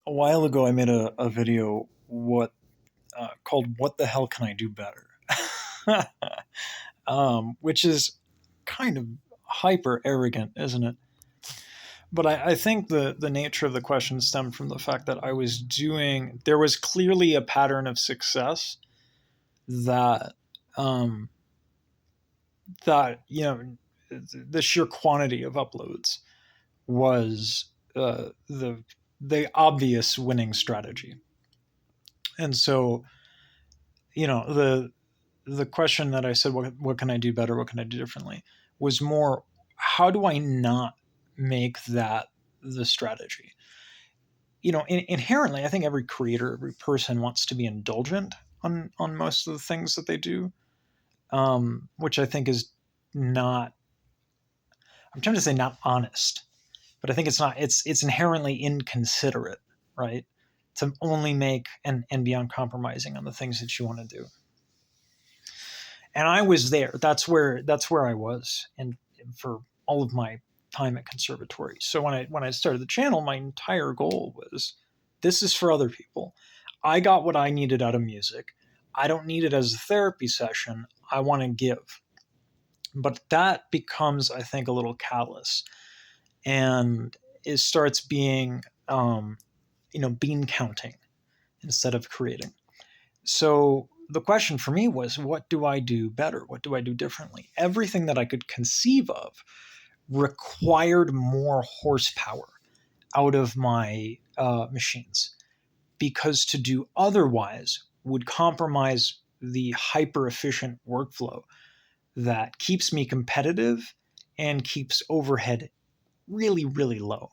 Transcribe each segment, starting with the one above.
A while ago, I made a video called "What the hell can I do better," which is kind of hyper arrogant, isn't it? But I think the nature of the question stemmed from the fact that there was clearly a pattern of success that um, that the sheer quantity of uploads was the obvious winning strategy. And so, the question that I said, what can I do better? What can I do differently? Was more, how do I not make that the strategy? Inherently, I think every creator, every person wants to be indulgent on most of the things that they do, which I think is not. I'm trying to say not honest, but I think it's not. It's inherently inconsiderate, right? To only make and be uncompromising on the things that you want to do. And I was there. That's where I was, and for all of my time at conservatory. So when I started the channel, my entire goal was, this is for other people. I got what I needed out of music. I don't need it as a therapy session. I want to give. But that becomes, I think, a little callous, and it starts being, bean counting instead of creating. So the question for me was, what do I do better? What do I do differently? Everything that I could conceive of required more horsepower out of my machines, because to do otherwise would compromise the hyper efficient workflow that keeps me competitive and keeps overhead really, really low.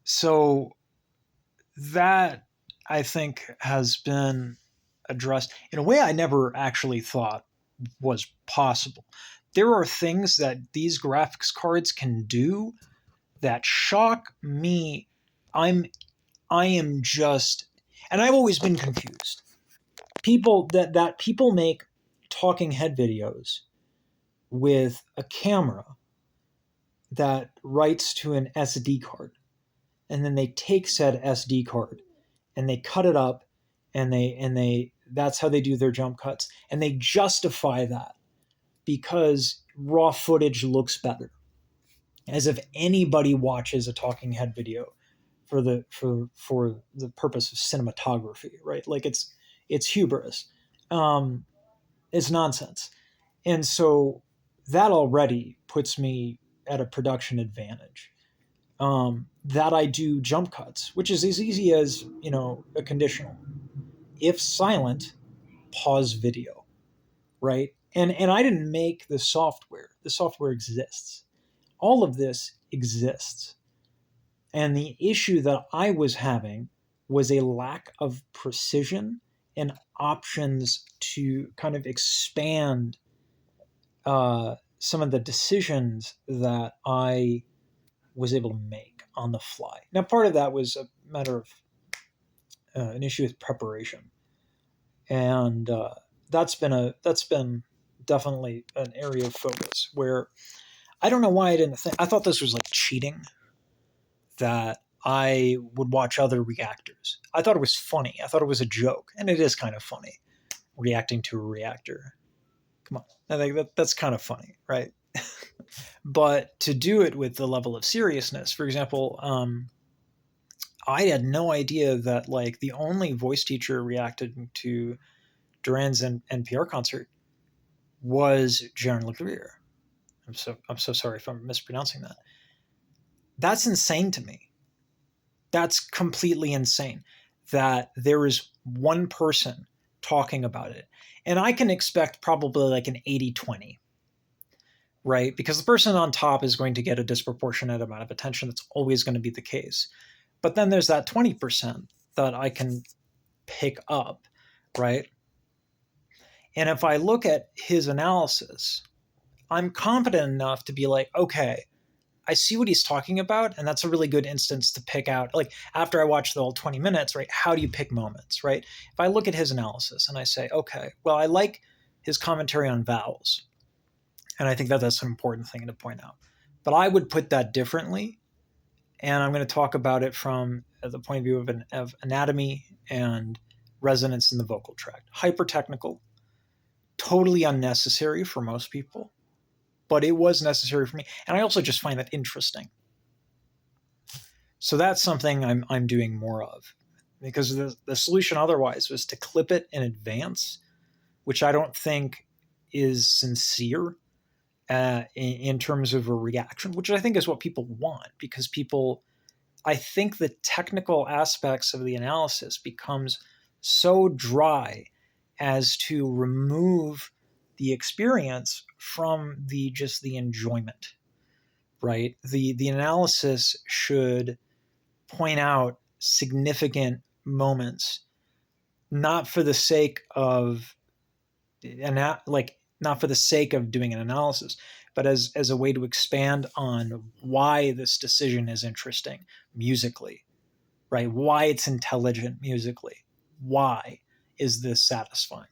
So that, I think, has been addressed in a way I never actually thought was possible. There are things that these graphics cards can do that shock me. I am just, and I've always been confused. People make talking head videos with a camera that writes to an SD card, and then they take said SD card and they cut it up, and they that's how they do their jump cuts, and they justify that because raw footage looks better, as if anybody watches a talking head video for the purpose of cinematography, right? Like it's hubris. um it's nonsense. And so that already puts me at a production advantage. That I do jump cuts, which is as easy as, a conditional. If silent, pause video, right? And I didn't make the software. The software exists. All of this exists. And the issue that I was having was a lack of precision and options to kind of expand some of the decisions that I was able to make on the fly. Now, part of that was a matter of an issue with preparation, and that's been definitely an area of focus where I don't know why I didn't think. I thought this was like cheating, that I would watch other reactors. I thought it was funny. I thought it was a joke, and it is kind of funny reacting to a reactor. Come on, I think that's kind of funny, right? But to do it with the level of seriousness, for example, I had no idea that like the only voice teacher reacted to Duran's NPR concert was Jaron LeClaire. I'm so sorry if I'm mispronouncing that. That's insane to me. That's completely insane that there is one person talking about it. And I can expect probably like an 80-20, right? Because the person on top is going to get a disproportionate amount of attention. That's always going to be the case. But then there's that 20% that I can pick up, right? And if I look at his analysis, I'm confident enough to be like, okay, I see what he's talking about, and that's a really good instance to pick out. Like after I watch the whole 20 minutes, right? How do you pick moments, right? If I look at his analysis and I say, okay, well, I like his commentary on vowels, and I think that that's an important thing to point out. But I would put that differently, And I'm going to talk about it from the point of view of anatomy and resonance in the vocal tract. Hyper technical, totally unnecessary for most people, but it was necessary for me. And I also just find that interesting. So that's something I'm doing more of, because the solution otherwise was to clip it in advance, which I don't think is sincere in terms of a reaction, which I think is what people want, because people, I think the technical aspects of the analysis becomes so dry as to remove the experience from just the enjoyment, right? The analysis should point out significant moments, not for the sake of not for the sake of doing an analysis, but as a way to expand on why this decision is interesting musically, right? Why it's intelligent musically. Why is this satisfying?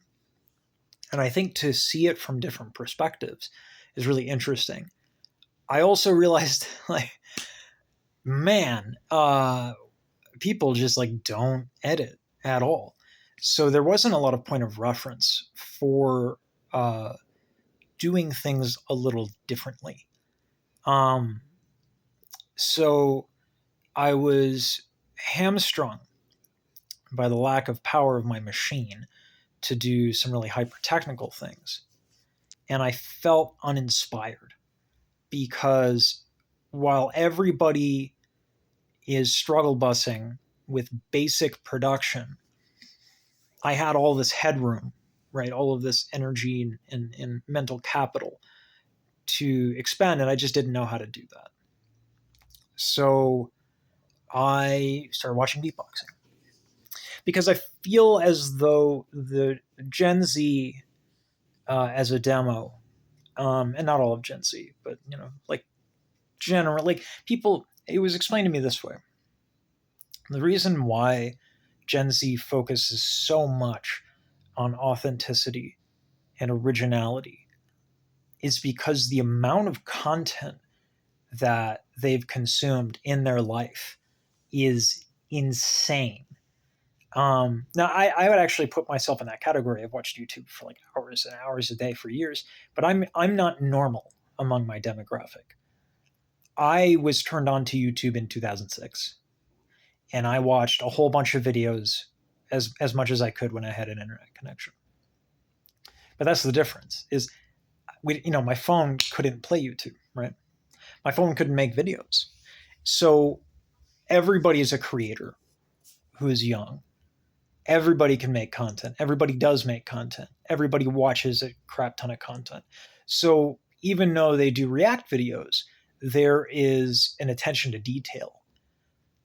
And I think to see it from different perspectives is really interesting. I also realized, like, man, people just like don't edit at all. So there wasn't a lot of point of reference for doing things a little differently. Um, so I was hamstrung by the lack of power of my machine to do some really hyper technical things. And I felt uninspired because while everybody is struggle bussing with basic production, I had all this headroom, right? All of this energy and mental capital to expend, and I just didn't know how to do that. So I started watching beatboxing because I feel as though the Gen Z as a demo, and not all of Gen Z, but like generally, like people. It was explained to me this way: the reason why Gen Z focuses so much on authenticity and originality is because the amount of content that they've consumed in their life is insane. Now, I would actually put myself in that category. I've watched YouTube for like hours and hours a day for years, but I'm not normal among my demographic. I was turned on to YouTube in 2006, and I watched a whole bunch of videos as much as I could when I had an internet connection. But that's the difference. Is my phone couldn't play YouTube, right? My phone couldn't make videos, so everybody is a creator who is young. Everybody can make content. Everybody does make content. Everybody watches a crap ton of content. So even though they do React videos, there is an attention to detail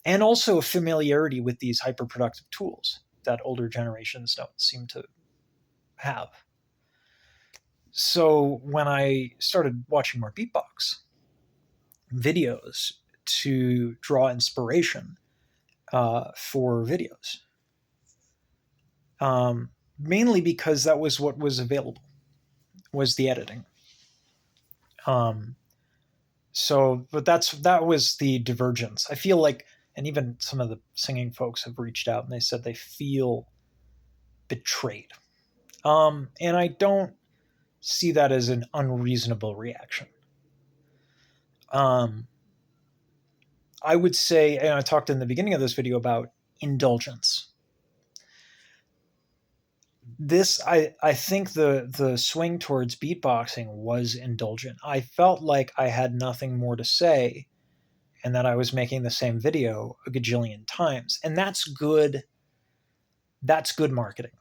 and also a familiarity with these hyper-productive tools that older generations don't seem to have. So when I started watching more beatbox videos to draw inspiration for videos, mainly because that was what was available, was the editing. But that was the divergence. I feel like, and even some of the singing folks have reached out and they said they feel betrayed. And I don't see that as an unreasonable reaction. I would say, and I talked in the beginning of this video about indulgence. I think the swing towards beatboxing was indulgent. I felt like I had nothing more to say and that I was making the same video a gajillion times. And that's good. That's good marketing.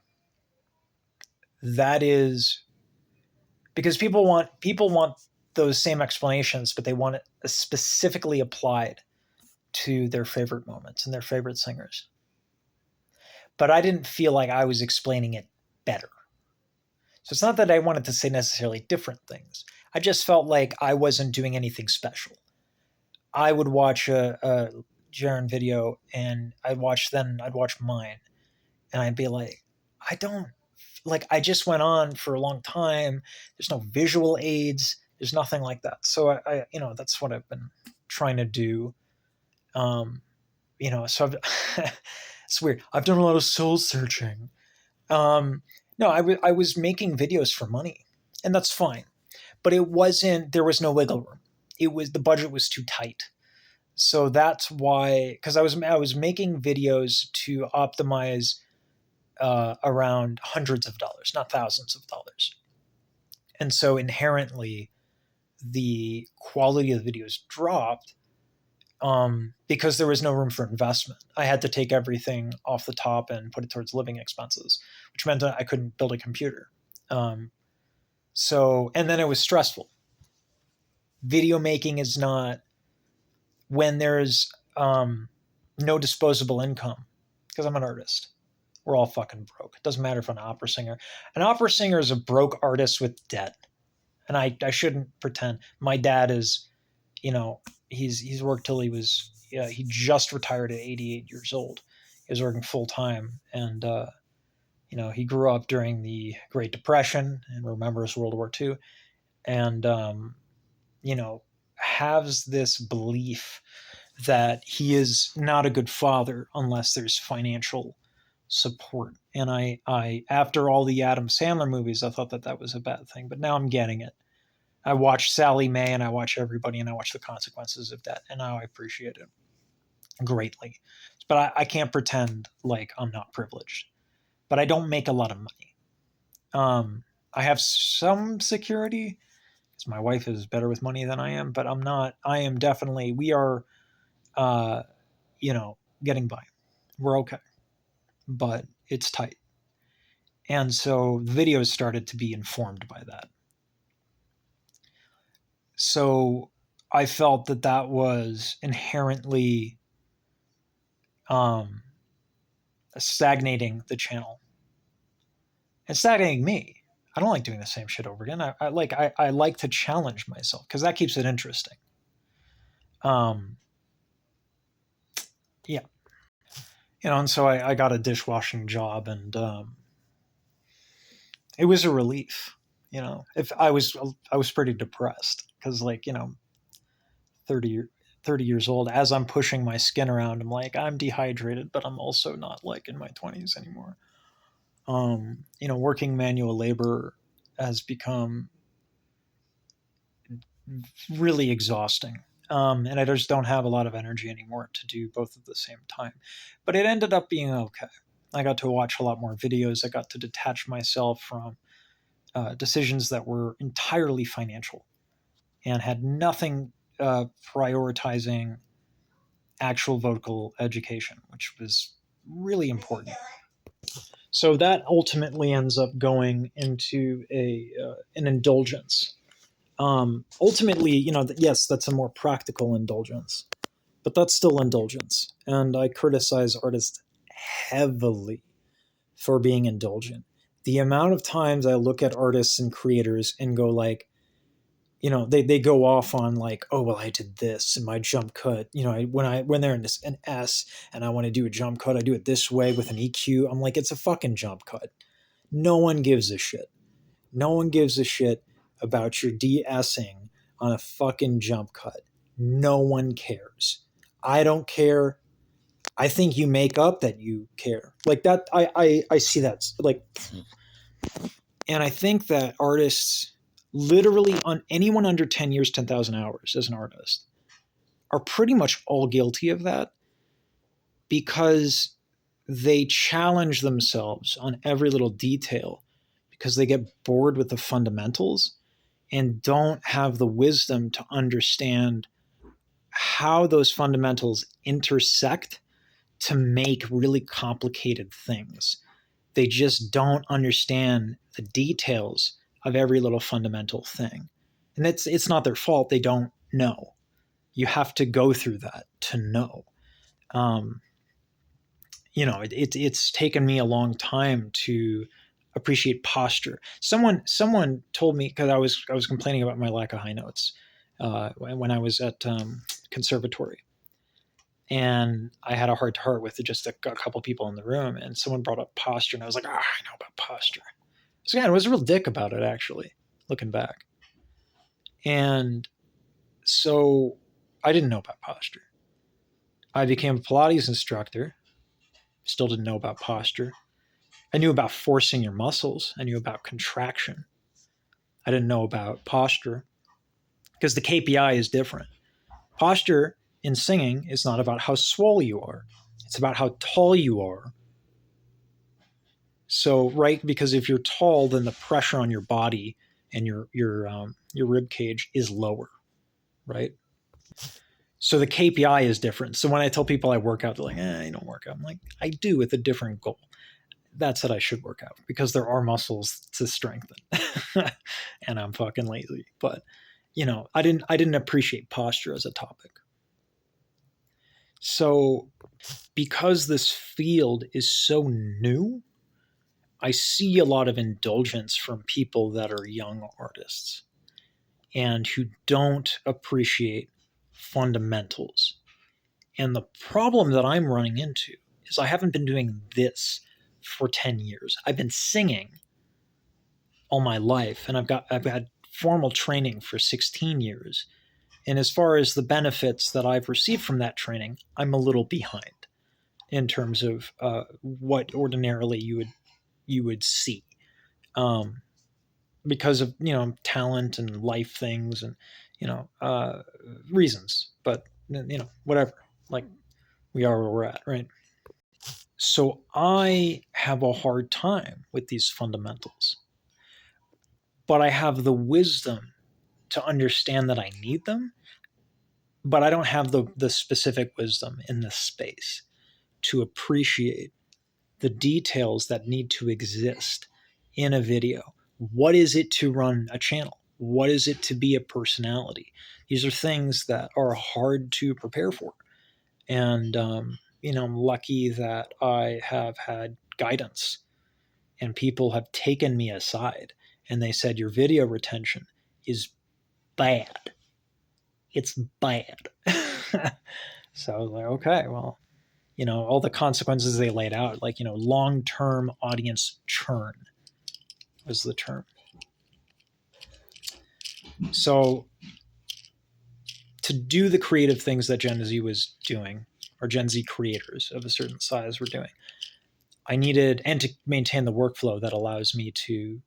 That is because people want those same explanations, but they want it specifically applied to their favorite moments and their favorite singers. But I didn't feel like I was explaining it better. So it's not that I wanted to say necessarily different things. I just felt like I wasn't doing anything special. I would watch a Jaron video and I'd watch mine and I'd be like, I just went on for a long time. There's no visual aids. There's nothing like that. So I that's what I've been trying to do You know, so it's weird. I've done a lot of soul searching. Um, no, I was making videos for money, and that's fine. But it wasn't. There was no wiggle room. It was the budget was too tight. So that's why, because I was making videos to optimize around hundreds of dollars, not thousands of dollars, and so inherently the quality of the videos dropped because there was no room for investment. I had to take everything off the top and put it towards living expenses, which meant that I couldn't build a computer. Um, and then it was stressful. Video making is not when there's no disposable income, because I'm an artist. We're all fucking broke. It doesn't matter if I'm an opera singer. An opera singer is a broke artist with debt. And I shouldn't pretend. My dad is, you know, he's worked till he just retired at 88 years old. He was working full time, and he grew up during the Great Depression and remembers World War II, and you know, has this belief that he is not a good father unless there's financial support. And I after all the Adam Sandler movies, I thought that that was a bad thing, but now I'm getting it. I watch Sally Mae and I watch everybody and I watch the consequences of that, and now I appreciate it greatly. But I can't pretend like I'm not privileged. But I don't make a lot of money. I have some security because my wife is better with money than I am, but I'm not. I am definitely. We are, uh, getting by. We're okay, but it's tight. And so videos started to be informed by that. So I felt that that was inherently um, stagnating the channel and stagnating me. I don't like doing the same shit over again. I like to challenge myself because that keeps it interesting. Um, yeah, and so I got a dishwashing job, and it was a relief. If I was pretty depressed because 30 30 years old, as I'm pushing my skin around, I'm like, I'm dehydrated, but I'm also not like in my 20s anymore. Working manual labor has become really exhausting. And I just don't have a lot of energy anymore to do both at the same time. But it ended up being okay. I got to watch a lot more videos. I got to detach myself from decisions that were entirely financial and had nothing prioritizing actual vocal education, which was really important. So that ultimately ends up going into an indulgence. Ultimately, yes, that's a more practical indulgence, but that's still indulgence. And I criticize artists heavily for being indulgent. The amount of times I look at artists and creators and go like, they go off on like, oh well, I did this in my jump cut. When they're in an S and I want to do a jump cut, I do it this way with an EQ. I'm like, it's a fucking jump cut. No one gives a shit. No one gives a shit about your de-essing on a fucking jump cut. No one cares. I don't care. I think you make up that you care. Like that, I see that. And I think that artists, literally on anyone under 10 years, 10,000 hours as an artist, are pretty much all guilty of that because they challenge themselves on every little detail because they get bored with the fundamentals and don't have the wisdom to understand how those fundamentals intersect to make really complicated things. They just don't understand the details of every little fundamental thing. And it's not their fault. They don't know. You have to go through that to know. Um, it's taken me a long time to appreciate posture. Someone told me, because I was complaining about my lack of high notes when I was at conservatory, and I had a heart to heart with just a couple people in the room, and someone brought up posture, and I was like, I know about posture. So yeah, I was a real dick about it actually, looking back, and so I didn't know about posture. I became a Pilates instructor. Still didn't know about posture. I knew about forcing your muscles. I knew about contraction. I didn't know about posture because the KPI is different. Posture in singing is not about how swole you are. It's about how tall you are. So, right, because if you're tall, then the pressure on your body and your rib cage is lower, right? So the KPI is different. So when I tell people I work out, they're like, I don't work out. I'm like, I do with a different goal. That said, I should work out because there are muscles to strengthen, and I'm fucking lazy. But I didn't appreciate posture as a topic. So because this field is so new, I see a lot of indulgence from people that are young artists and who don't appreciate fundamentals. And the problem that I'm running into is I haven't been doing this for 10 years. I've been singing all my life, and I've had formal training for 16 years. And as far as the benefits that I've received from that training, I'm a little behind in terms of what ordinarily you would see, because of talent and life things and reasons. But whatever, like we are where we're at, right? So I have a hard time with these fundamentals, but I have the wisdom to understand that I need them, but I don't have the specific wisdom in this space to appreciate the details that need to exist in a video. What is it to run a channel? What is it to be a personality? These are things that are hard to prepare for. And, I'm lucky that I have had guidance and people have taken me aside and they said, your video retention is bad. It's bad. So I was like, okay, well, all the consequences they laid out, like, long-term audience churn was the term. So to do the creative things that Gen Z was doing, or Gen Z creators of a certain size were doing, I needed, and to maintain the workflow that allows me to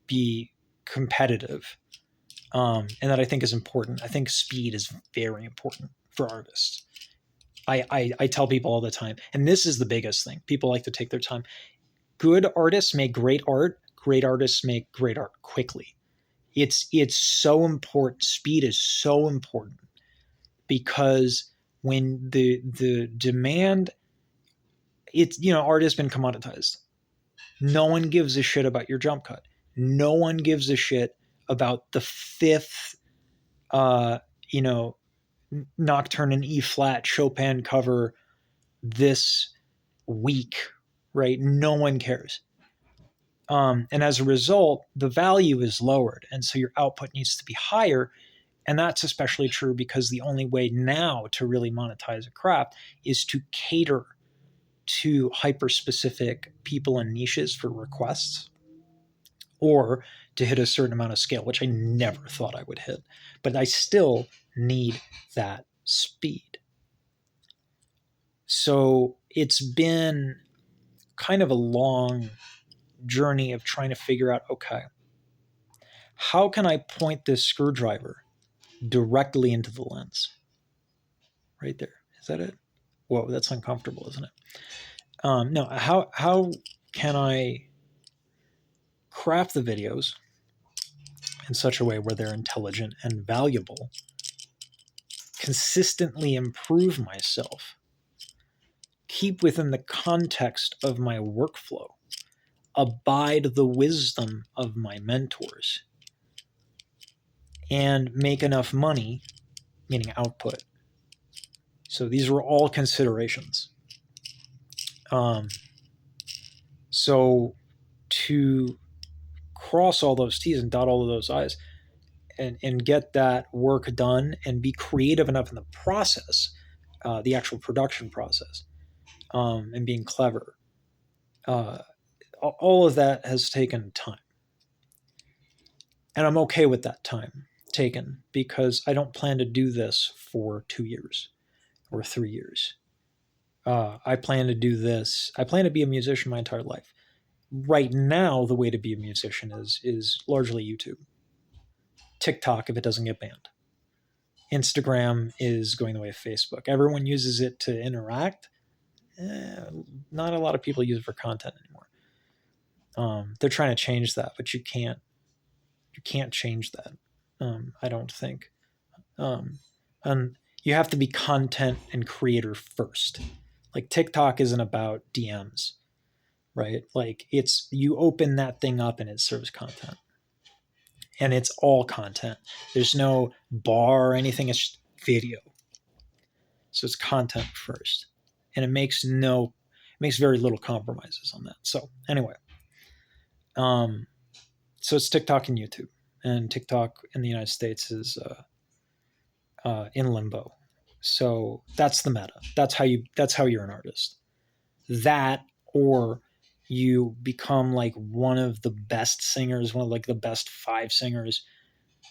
be competitive, and that I think is important. I think speed is very important for artists. I tell people all the time, and this is the biggest thing. People like to take their time. Good artists make great art. Great artists make great art quickly. It's so important. Speed is so important because when the demand, art has been commoditized. No one gives a shit about your jump cut. No one gives a shit about the fifth, nocturne in E flat Chopin cover this week, right? No one cares. And as a result, the value is lowered. And so your output needs to be higher. And that's especially true because the only way now to really monetize a craft is to cater to hyper-specific people and niches for requests, or to hit a certain amount of scale, which I never thought I would hit. But I still need that speed. So it's been kind of a long journey of trying to figure out, okay, how can I point this screwdriver directly into the lens? Right there. Is that it? Whoa, that's uncomfortable, isn't it? No, how can I craft the videos in such a way where they're intelligent and valuable, consistently improve myself, keep within the context of my workflow, abide the wisdom of my mentors, and make enough money, meaning output. So these were all considerations. So to cross all those T's and dot all of those I's and get that work done and be creative enough in the process, the actual production process, and being clever, all of that has taken time. And I'm okay with that time taken because I don't plan to do this for 2 years. or 3 years. I plan to do this. I plan to be a musician my entire life. Right now, the way to be a musician is largely YouTube, TikTok if it doesn't get banned. Instagram is going the way of Facebook. Everyone uses it to interact. Not a lot of people use it for content anymore. They're trying to change that, but you can't. You can't change that. I don't think. And you have to be content and creator first. Like TikTok isn't about DMs, right? Like it's you open that thing up and it serves content, and it's all content. There's no bar or anything. It's just video. So it's content first, and it makes very little compromises on that. So anyway, um, so it's TikTok and YouTube, and TikTok in the United States is in limbo. So that's the meta. That's how you're an artist. That, or you become like one of the best singers, one of like the best 5 singers,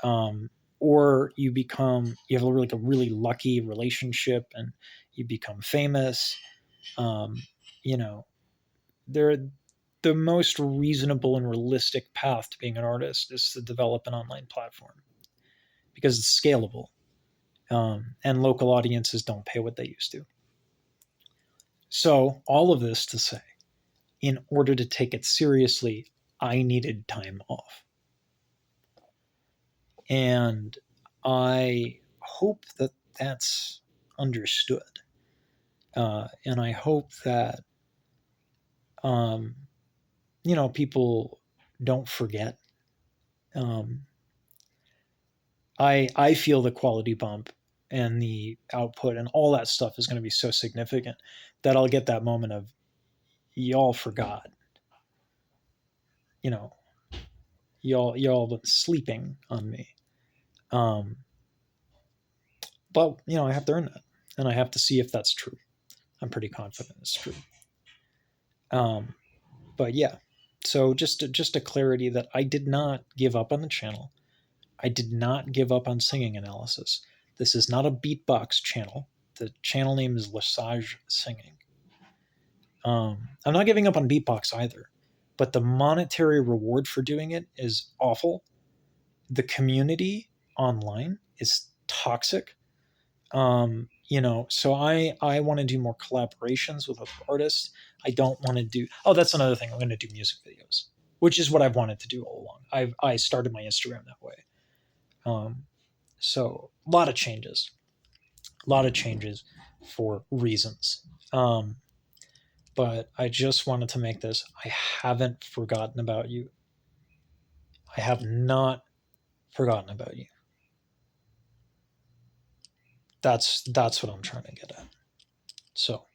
um, or you have like a really lucky relationship and you become famous. Um, you know, they're the most reasonable and realistic path to being an artist is to develop an online platform because it's scalable, and local audiences don't pay what they used to. So, all of this to say, in order to take it seriously, I needed time off. And I hope that that's understood. And I hope that, um, people don't forget. Um, I feel the quality bump and the output and all that stuff is going to be so significant that I'll get that moment of y'all forgot, you know, y'all been sleeping on me. Um, but I have to earn that, and I have to see if that's true. I'm pretty confident it's true. Um, but yeah, so just a clarity that I did not give up on the channel. I did not give up on singing analysis. This is not a beatbox channel. The channel name is Lesage Singing. I'm not giving up on beatbox either, but the monetary reward for doing it is awful. The community online is toxic. So I want to do more collaborations with other artists. I don't want to do. Oh, that's another thing. I'm going to do music videos, which is what I've wanted to do all along. I started my Instagram that way. So a lot of changes for reasons. But I just wanted to make this. I haven't forgotten about you. I have not forgotten about you. That's what I'm trying to get at. So